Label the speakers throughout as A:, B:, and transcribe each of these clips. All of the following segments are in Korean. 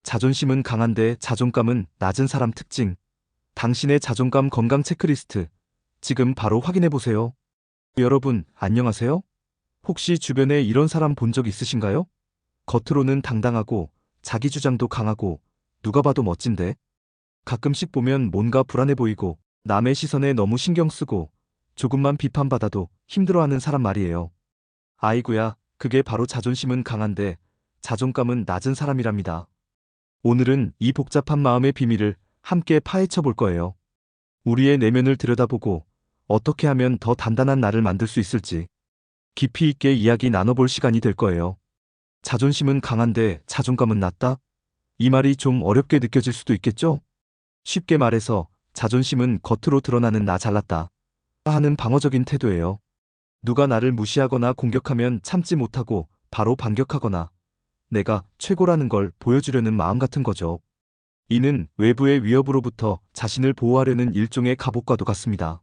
A: 자존심은 강한데 자존감은 낮은 사람 특징. 당신의 자존감 건강 체크리스트. 지금 바로 확인해 보세요. 여러분, 안녕하세요? 혹시 주변에 이런 사람 본 적 있으신가요? 겉으로는 당당하고 자기 주장도 강하고 누가 봐도 멋진데 가끔씩 보면 뭔가 불안해 보이고 남의 시선에 너무 신경 쓰고 조금만 비판받아도 힘들어하는 사람 말이에요. 아이고야, 그게 바로 자존심은 강한데 자존감은 낮은 사람이랍니다. 오늘은 이 복잡한 마음의 비밀을 함께 파헤쳐 볼 거예요. 우리의 내면을 들여다보고 어떻게 하면 더 단단한 나를 만들 수 있을지 깊이 있게 이야기 나눠볼 시간이 될 거예요. 자존심은 강한데 자존감은 낮다? 이 말이 좀 어렵게 느껴질 수도 있겠죠? 쉽게 말해서 자존심은 겉으로 드러나는 나 잘났다 하는 방어적인 태도예요. 누가 나를 무시하거나 공격하면 참지 못하고 바로 반격하거나 내가 최고라는 걸 보여주려는 마음 같은 거죠. 이는 외부의 위협으로부터 자신을 보호하려는 일종의 갑옷과도 같습니다.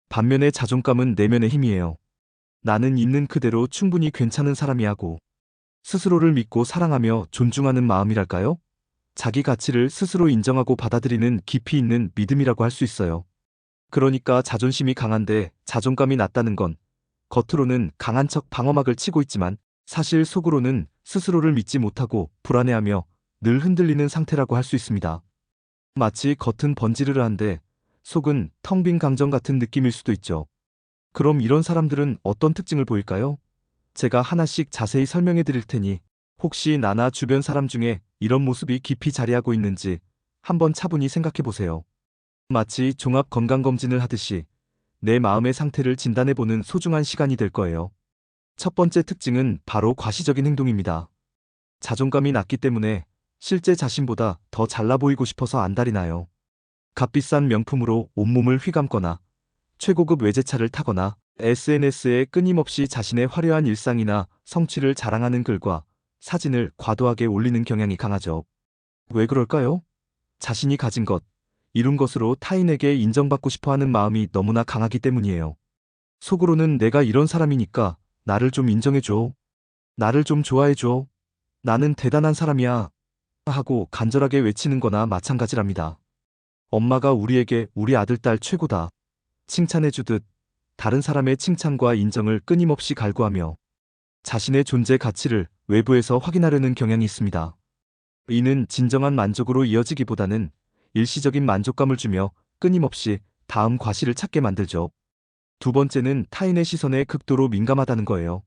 A: 반면에 자존감은 내면의 힘이에요. 나는 있는 그대로 충분히 괜찮은 사람이야고 스스로를 믿고 사랑하며 존중하는 마음이랄까요? 자기 가치를 스스로 인정하고 받아들이는 깊이 있는 믿음이라고 할 수 있어요. 그러니까 자존심이 강한데 자존감이 낮다는 건 겉으로는 강한 척 방어막을 치고 있지만 사실 속으로는 스스로를 믿지 못하고 불안해하며 늘 흔들리는 상태라고 할 수 있습니다. 마치 겉은 번지르르한데 속은 텅 빈 강정 같은 느낌일 수도 있죠. 그럼 이런 사람들은 어떤 특징을 보일까요? 제가 하나씩 자세히 설명해 드릴 테니 혹시 나나 주변 사람 중에 이런 모습이 깊이 자리하고 있는지 한번 차분히 생각해 보세요. 마치 종합 건강검진을 하듯이 내 마음의 상태를 진단해 보는 소중한 시간이 될 거예요. 첫 번째 특징은 바로 과시적인 행동입니다. 자존감이 낮기 때문에 실제 자신보다 더 잘나 보이고 싶어서 안달이 나요. 값비싼 명품으로 온몸을 휘감거나 최고급 외제차를 타거나 SNS에 끊임없이 자신의 화려한 일상이나 성취를 자랑하는 글과 사진을 과도하게 올리는 경향이 강하죠. 왜 그럴까요? 자신이 가진 것, 이룬 것으로 타인에게 인정받고 싶어 하는 마음이 너무나 강하기 때문이에요. 속으로는 내가 이런 사람이니까 나를 좀 인정해줘. 나를 좀 좋아해줘. 나는 대단한 사람이야. 하고 간절하게 외치는 거나 마찬가지랍니다. 엄마가 우리에게 우리 아들, 딸 최고다 칭찬해주듯 다른 사람의 칭찬과 인정을 끊임없이 갈구하며 자신의 존재 가치를 외부에서 확인하려는 경향이 있습니다. 이는 진정한 만족으로 이어지기보다는 일시적인 만족감을 주며 끊임없이 다음 과시를 찾게 만들죠. 두 번째는 타인의 시선에 극도로 민감하다는 거예요.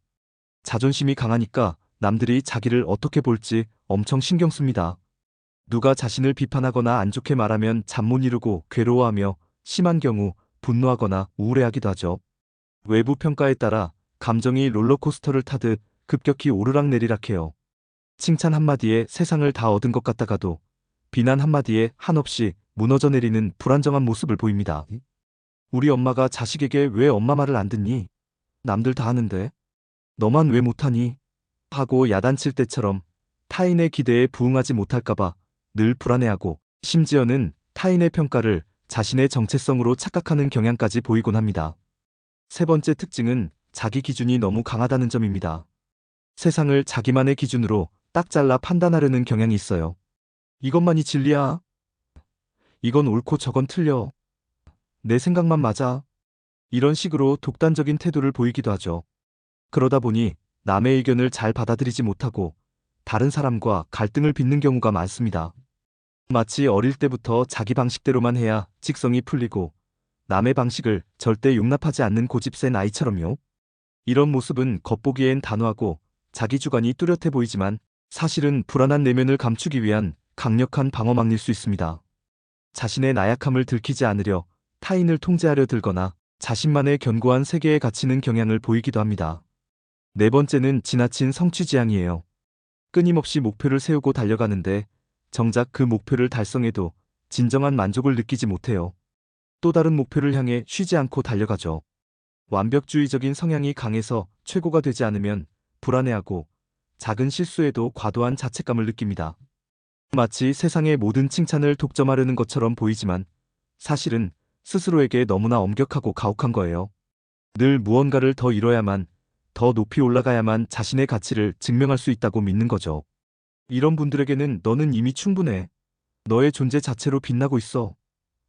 A: 자존심이 강하니까 남들이 자기를 어떻게 볼지 엄청 신경 씁니다. 누가 자신을 비판하거나 안 좋게 말하면 잠 못 이루고 괴로워하며 심한 경우 분노하거나 우울해하기도 하죠. 외부 평가에 따라 감정이 롤러코스터를 타듯 급격히 오르락내리락 해요. 칭찬 한마디에 세상을 다 얻은 것 같다가도 비난 한마디에 한없이 무너져 내리는 불안정한 모습을 보입니다. 우리 엄마가 자식에게 왜 엄마 말을 안 듣니? 남들 다 하는데 너만 왜 못하니? 하고 야단칠 때처럼 타인의 기대에 부응하지 못할까봐 늘 불안해하고 심지어는 타인의 평가를 자신의 정체성으로 착각하는 경향까지 보이곤 합니다. 세 번째 특징은 자기 기준이 너무 강하다는 점입니다. 세상을 자기만의 기준으로 딱 잘라 판단하려는 경향이 있어요. 이것만이 진리야. 이건 옳고 저건 틀려. 내 생각만 맞아. 이런 식으로 독단적인 태도를 보이기도 하죠. 그러다 보니 남의 의견을 잘 받아들이지 못하고 다른 사람과 갈등을 빚는 경우가 많습니다. 마치 어릴 때부터 자기 방식대로만 해야 직성이 풀리고 남의 방식을 절대 용납하지 않는 고집센 아이처럼요. 이런 모습은 겉보기엔 단호하고 자기 주관이 뚜렷해 보이지만 사실은 불안한 내면을 감추기 위한 강력한 방어막일 수 있습니다. 자신의 나약함을 들키지 않으려 타인을 통제하려 들거나 자신만의 견고한 세계에 갇히는 경향을 보이기도 합니다. 네 번째는 지나친 성취지향이에요. 끊임없이 목표를 세우고 달려가는데 정작 그 목표를 달성해도 진정한 만족을 느끼지 못해요. 또 다른 목표를 향해 쉬지 않고 달려가죠. 완벽주의적인 성향이 강해서 최고가 되지 않으면 불안해하고 작은 실수에도 과도한 자책감을 느낍니다. 마치 세상의 모든 칭찬을 독점하려는 것처럼 보이지만 사실은 스스로에게 너무나 엄격하고 가혹한 거예요. 늘 무언가를 더 이뤄야만, 더 높이 올라가야만 자신의 가치를 증명할 수 있다고 믿는 거죠. 이런 분들에게는 너는 이미 충분해. 너의 존재 자체로 빛나고 있어.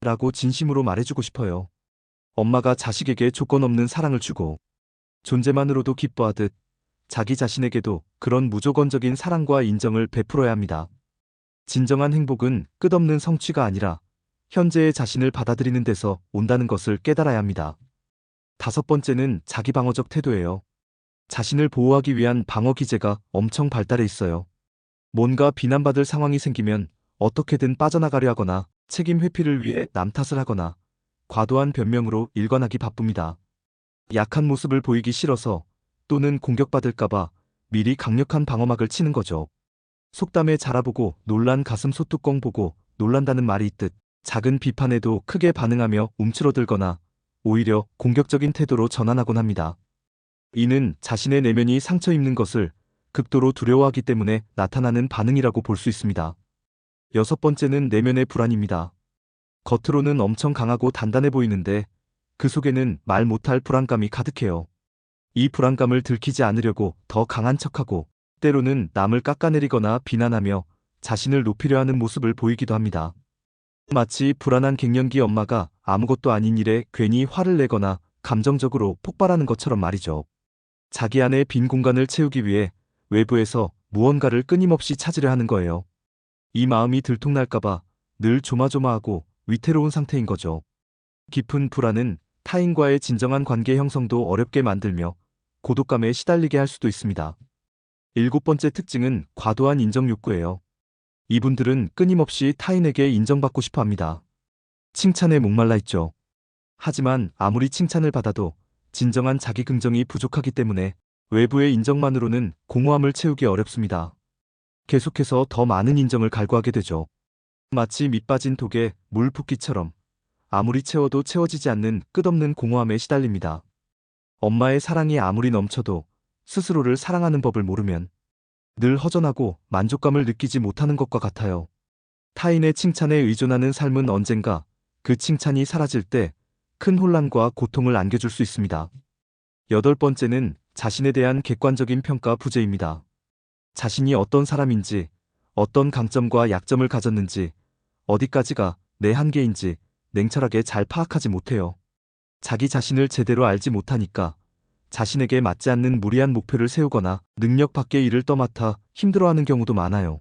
A: 라고 진심으로 말해주고 싶어요. 엄마가 자식에게 조건 없는 사랑을 주고 존재만으로도 기뻐하듯 자기 자신에게도 그런 무조건적인 사랑과 인정을 베풀어야 합니다. 진정한 행복은 끝없는 성취가 아니라 현재의 자신을 받아들이는 데서 온다는 것을 깨달아야 합니다. 다섯 번째는 자기 방어적 태도예요. 자신을 보호하기 위한 방어 기제가 엄청 발달해 있어요. 뭔가 비난받을 상황이 생기면 어떻게든 빠져나가려 하거나 책임 회피를 위해 남 탓을 하거나 과도한 변명으로 일관하기 바쁩니다. 약한 모습을 보이기 싫어서 또는 공격받을까봐 미리 강력한 방어막을 치는 거죠. 속담에 자라보고 놀란 가슴 소뚜껑 보고 놀란다는 말이 있듯 작은 비판에도 크게 반응하며 움츠러들거나 오히려 공격적인 태도로 전환하곤 합니다. 이는 자신의 내면이 상처 입는 것을 극도로 두려워하기 때문에 나타나는 반응이라고 볼 수 있습니다. 여섯 번째는 내면의 불안입니다. 겉으로는 엄청 강하고 단단해 보이는데 그 속에는 말 못할 불안감이 가득해요. 이 불안감을 들키지 않으려고 더 강한 척하고 때로는 남을 깎아내리거나 비난하며 자신을 높이려 하는 모습을 보이기도 합니다. 마치 불안한 갱년기 엄마가 아무것도 아닌 일에 괜히 화를 내거나 감정적으로 폭발하는 것처럼 말이죠. 자기 안의 빈 공간을 채우기 위해 외부에서 무언가를 끊임없이 찾으려 하는 거예요. 이 마음이 들통날까봐 늘 조마조마하고 위태로운 상태인 거죠. 깊은 불안은 타인과의 진정한 관계 형성도 어렵게 만들며 고독감에 시달리게 할 수도 있습니다. 일곱 번째 특징은 과도한 인정 욕구예요. 이분들은 끊임없이 타인에게 인정받고 싶어 합니다. 칭찬에 목말라 있죠. 하지만 아무리 칭찬을 받아도 진정한 자기 긍정이 부족하기 때문에 외부의 인정만으로는 공허함을 채우기 어렵습니다. 계속해서 더 많은 인정을 갈구하게 되죠. 마치 밑 빠진 독에 물 붓기처럼 아무리 채워도 채워지지 않는 끝없는 공허함에 시달립니다. 엄마의 사랑이 아무리 넘쳐도 스스로를 사랑하는 법을 모르면 늘 허전하고 만족감을 느끼지 못하는 것과 같아요. 타인의 칭찬에 의존하는 삶은 언젠가 그 칭찬이 사라질 때 큰 혼란과 고통을 안겨줄 수 있습니다. 여덟 번째는 자신에 대한 객관적인 평가 부재입니다. 자신이 어떤 사람인지, 어떤 강점과 약점을 가졌는지, 어디까지가 내 한계인지 냉철하게 잘 파악하지 못해요. 자기 자신을 제대로 알지 못하니까 자신에게 맞지 않는 무리한 목표를 세우거나 능력 밖의 일을 떠맡아 힘들어하는 경우도 많아요.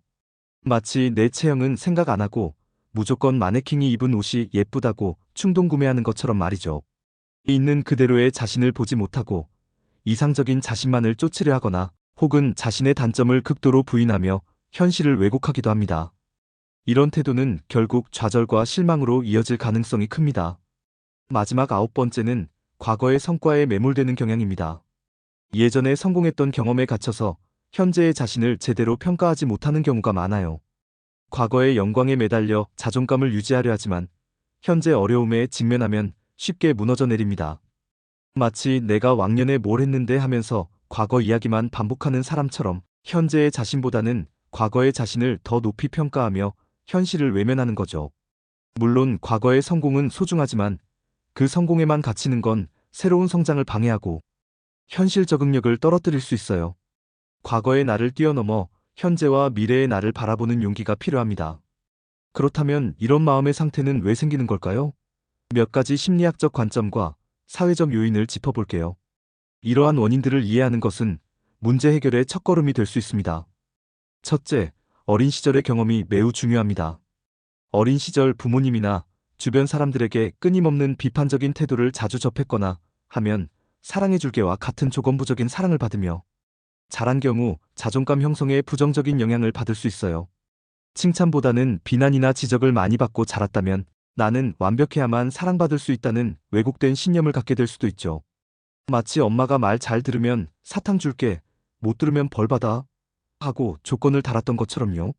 A: 마치 내 체형은 생각 안 하고 무조건 마네킹이 입은 옷이 예쁘다고 충동 구매하는 것처럼 말이죠. 있는 그대로의 자신을 보지 못하고 이상적인 자신만을 쫓으려 하거나 혹은 자신의 단점을 극도로 부인하며 현실을 왜곡하기도 합니다. 이런 태도는 결국 좌절과 실망으로 이어질 가능성이 큽니다. 마지막 아홉 번째는 과거의 성과에 매몰되는 경향입니다. 예전에 성공했던 경험에 갇혀서 현재의 자신을 제대로 평가하지 못하는 경우가 많아요. 과거의 영광에 매달려 자존감을 유지하려 하지만 현재 어려움에 직면하면 쉽게 무너져 내립니다. 마치 내가 왕년에 뭘 했는데 하면서 과거 이야기만 반복하는 사람처럼 현재의 자신보다는 과거의 자신을 더 높이 평가하며 현실을 외면하는 거죠. 물론 과거의 성공은 소중하지만 그 성공에만 갇히는 건 새로운 성장을 방해하고 현실 적응력을 떨어뜨릴 수 있어요. 과거의 나를 뛰어넘어 현재와 미래의 나를 바라보는 용기가 필요합니다. 그렇다면 이런 마음의 상태는 왜 생기는 걸까요? 몇 가지 심리학적 관점과 사회적 요인을 짚어볼게요. 이러한 원인들을 이해하는 것은 문제 해결의 첫걸음이 될 수 있습니다. 첫째, 어린 시절의 경험이 매우 중요합니다. 어린 시절 부모님이나 주변 사람들에게 끊임없는 비판적인 태도를 자주 접했거나 하면 사랑해줄게와 같은 조건부적인 사랑을 받으며 자란 경우 자존감 형성에 부정적인 영향을 받을 수 있어요. 칭찬보다는 비난이나 지적을 많이 받고 자랐다면 나는 완벽해야만 사랑받을 수 있다는 왜곡된 신념을 갖게 될 수도 있죠. 마치 엄마가 말 잘 들으면 사탕 줄게, 못 들으면 벌 받아 하고 조건을 달았던 것처럼요.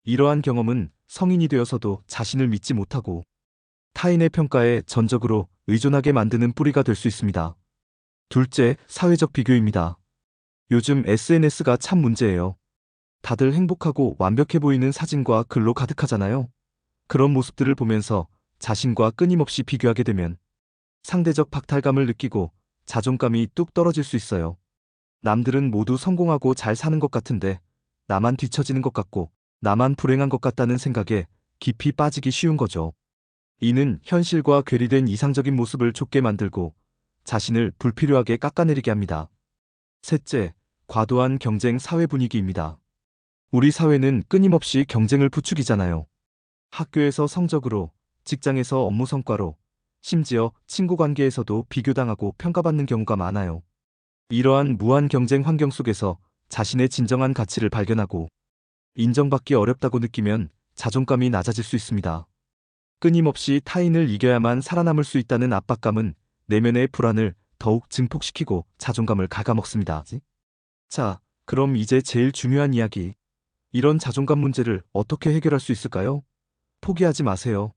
A: 이러한 경험은 성인이 되어서도 자신을 믿지 못하고 타인의 평가에 전적으로 의존하게 만드는 뿌리가 될 수 있습니다. 둘째, 사회적 비교입니다. 요즘 SNS가 참 문제예요. 다들 행복하고 완벽해 보이는 사진과 글로 가득하잖아요. 그런 모습들을 보면서 자신과 끊임없이 비교하게 되면 상대적 박탈감을 느끼고 자존감이 뚝 떨어질 수 있어요. 남들은 모두 성공하고 잘 사는 것 같은데 나만 뒤처지는 것 같고 나만 불행한 것 같다는 생각에 깊이 빠지기 쉬운 거죠. 이는 현실과 괴리된 이상적인 모습을 좁게 만들고 자신을 불필요하게 깎아내리게 합니다. 셋째, 과도한 경쟁 사회 분위기입니다. 우리 사회는 끊임없이 경쟁을 부추기잖아요. 학교에서 성적으로, 직장에서 업무 성과로, 심지어 친구 관계에서도 비교당하고 평가받는 경우가 많아요. 이러한 무한 경쟁 환경 속에서 자신의 진정한 가치를 발견하고 인정받기 어렵다고 느끼면 자존감이 낮아질 수 있습니다. 끊임없이 타인을 이겨야만 살아남을 수 있다는 압박감은 내면의 불안을 더욱 증폭시키고 자존감을 갉아먹습니다. 자, 그럼 이제 제일 중요한 이야기. 이런 자존감 문제를 어떻게 해결할 수 있을까요? 포기하지 마세요.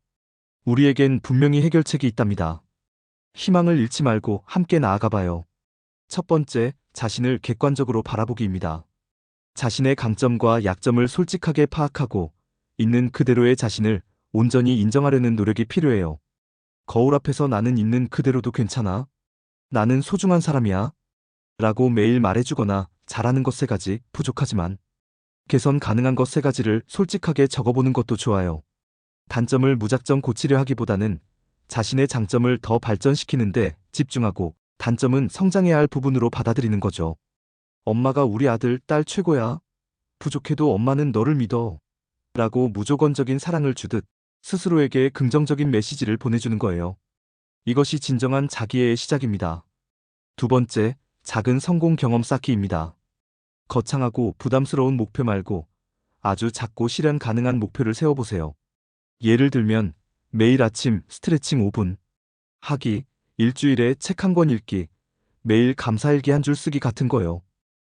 A: 우리에겐 분명히 해결책이 있답니다. 희망을 잃지 말고 함께 나아가봐요. 첫 번째, 자신을 객관적으로 바라보기입니다. 자신의 강점과 약점을 솔직하게 파악하고 있는 그대로의 자신을 온전히 인정하려는 노력이 필요해요. 거울 앞에서 나는 있는 그대로도 괜찮아. 나는 소중한 사람이야. 라고 매일 말해주거나 잘하는 것 3가지, 부족하지만 개선 가능한 것 3가지를 솔직하게 적어보는 것도 좋아요. 단점을 무작정 고치려 하기보다는 자신의 장점을 더 발전시키는데 집중하고 단점은 성장해야 할 부분으로 받아들이는 거죠. 엄마가 우리 아들, 딸 최고야. 부족해도 엄마는 너를 믿어. 라고 무조건적인 사랑을 주듯 스스로에게 긍정적인 메시지를 보내주는 거예요. 이것이 진정한 자기애의 시작입니다. 두 번째, 작은 성공 경험 쌓기입니다. 거창하고 부담스러운 목표 말고 아주 작고 실현 가능한 목표를 세워보세요. 예를 들면 매일 아침 스트레칭 5분 하기, 일주일에 책 한 권 읽기, 매일 감사일기 한 줄 쓰기 같은 거요.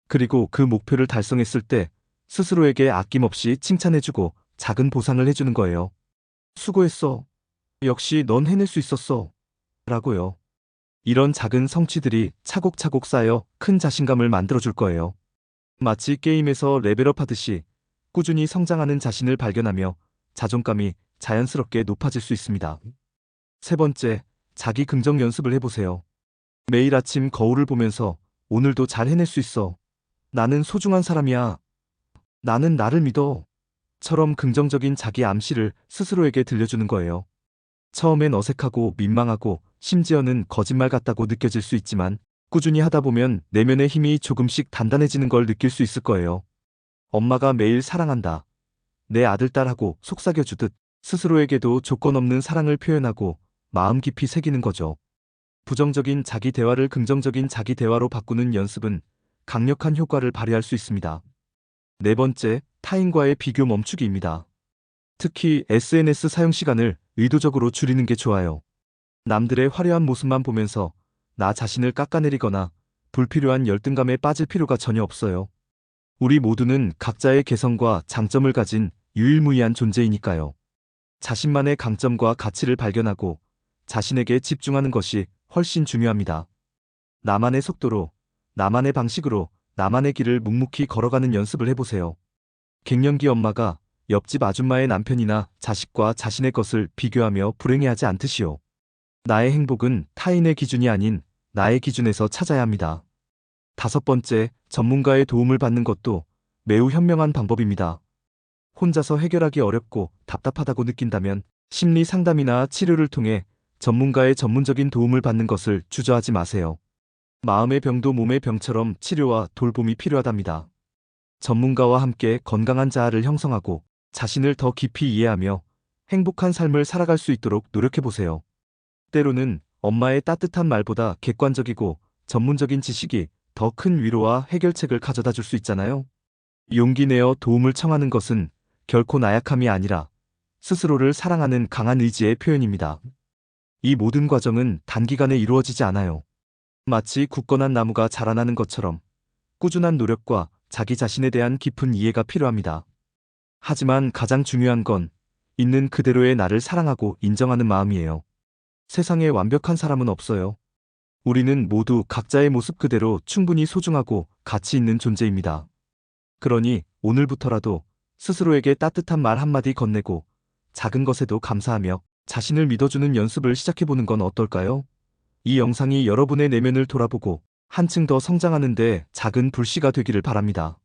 A: 그리고 그 목표를 달성했을 때 스스로에게 아낌없이 칭찬해주고 작은 보상을 해주는 거예요. 수고했어. 역시 넌 해낼 수 있었어. 라고요. 이런 작은 성취들이 차곡차곡 쌓여 큰 자신감을 만들어줄 거예요. 마치 게임에서 레벨업 하듯이 꾸준히 성장하는 자신을 발견하며 자존감이 자연스럽게 높아질 수 있습니다. 세 번째, 자기 긍정 연습을 해보세요. 매일 아침 거울을 보면서 오늘도 잘 해낼 수 있어. 나는 소중한 사람이야. 나는 나를 믿어. 처럼 긍정적인 자기 암시를 스스로에게 들려주는 거예요. 처음엔 어색하고 민망하고 심지어는 거짓말 같다고 느껴질 수 있지만 꾸준히 하다 보면 내면의 힘이 조금씩 단단해지는 걸 느낄 수 있을 거예요. 엄마가 매일 사랑한다. 내 아들, 딸하고 속삭여주듯 스스로에게도 조건 없는 사랑을 표현하고 마음 깊이 새기는 거죠. 부정적인 자기 대화를 긍정적인 자기 대화로 바꾸는 연습은 강력한 효과를 발휘할 수 있습니다. 네 번째, 타인과의 비교 멈추기입니다. 특히 SNS 사용 시간을 의도적으로 줄이는 게 좋아요. 남들의 화려한 모습만 보면서 나 자신을 깎아내리거나 불필요한 열등감에 빠질 필요가 전혀 없어요. 우리 모두는 각자의 개성과 장점을 가진 유일무이한 존재이니까요. 자신만의 강점과 가치를 발견하고 자신에게 집중하는 것이 훨씬 중요합니다. 나만의 속도로, 나만의 방식으로, 나만의 길을 묵묵히 걸어가는 연습을 해보세요. 갱년기 엄마가 옆집 아줌마의 남편이나 자식과 자신의 것을 비교하며 불행해하지 않듯이요. 나의 행복은 타인의 기준이 아닌 나의 기준에서 찾아야 합니다. 다섯 번째, 전문가의 도움을 받는 것도 매우 현명한 방법입니다. 혼자서 해결하기 어렵고 답답하다고 느낀다면 심리 상담이나 치료를 통해 전문가의 전문적인 도움을 받는 것을 주저하지 마세요. 마음의 병도 몸의 병처럼 치료와 돌봄이 필요하답니다. 전문가와 함께 건강한 자아를 형성하고 자신을 더 깊이 이해하며 행복한 삶을 살아갈 수 있도록 노력해보세요. 때로는 엄마의 따뜻한 말보다 객관적이고 전문적인 지식이 더 큰 위로와 해결책을 가져다 줄 수 있잖아요. 용기 내어 도움을 청하는 것은 결코 나약함이 아니라 스스로를 사랑하는 강한 의지의 표현입니다. 이 모든 과정은 단기간에 이루어지지 않아요. 마치 굳건한 나무가 자라나는 것처럼 꾸준한 노력과 자기 자신에 대한 깊은 이해가 필요합니다. 하지만 가장 중요한 건 있는 그대로의 나를 사랑하고 인정하는 마음이에요. 세상에 완벽한 사람은 없어요. 우리는 모두 각자의 모습 그대로 충분히 소중하고 가치 있는 존재입니다. 그러니 오늘부터라도 스스로에게 따뜻한 말 한마디 건네고 작은 것에도 감사하며 자신을 믿어주는 연습을 시작해보는 건 어떨까요? 이 영상이 여러분의 내면을 돌아보고 한층 더 성장하는 데 작은 불씨가 되기를 바랍니다.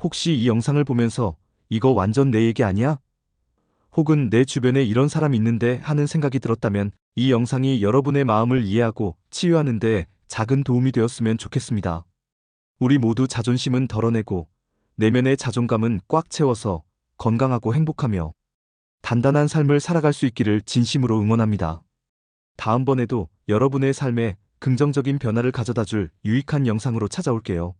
A: 혹시 이 영상을 보면서 이거 완전 내 얘기 아니야? 혹은 내 주변에 이런 사람 있는데 하는 생각이 들었다면 이 영상이 여러분의 마음을 이해하고 치유하는 데 작은 도움이 되었으면 좋겠습니다. 우리 모두 자존심은 덜어내고 내면의 자존감은 꽉 채워서 건강하고 행복하며 단단한 삶을 살아갈 수 있기를 진심으로 응원합니다. 다음번에도 여러분의 삶에 긍정적인 변화를 가져다 줄 유익한 영상으로 찾아올게요.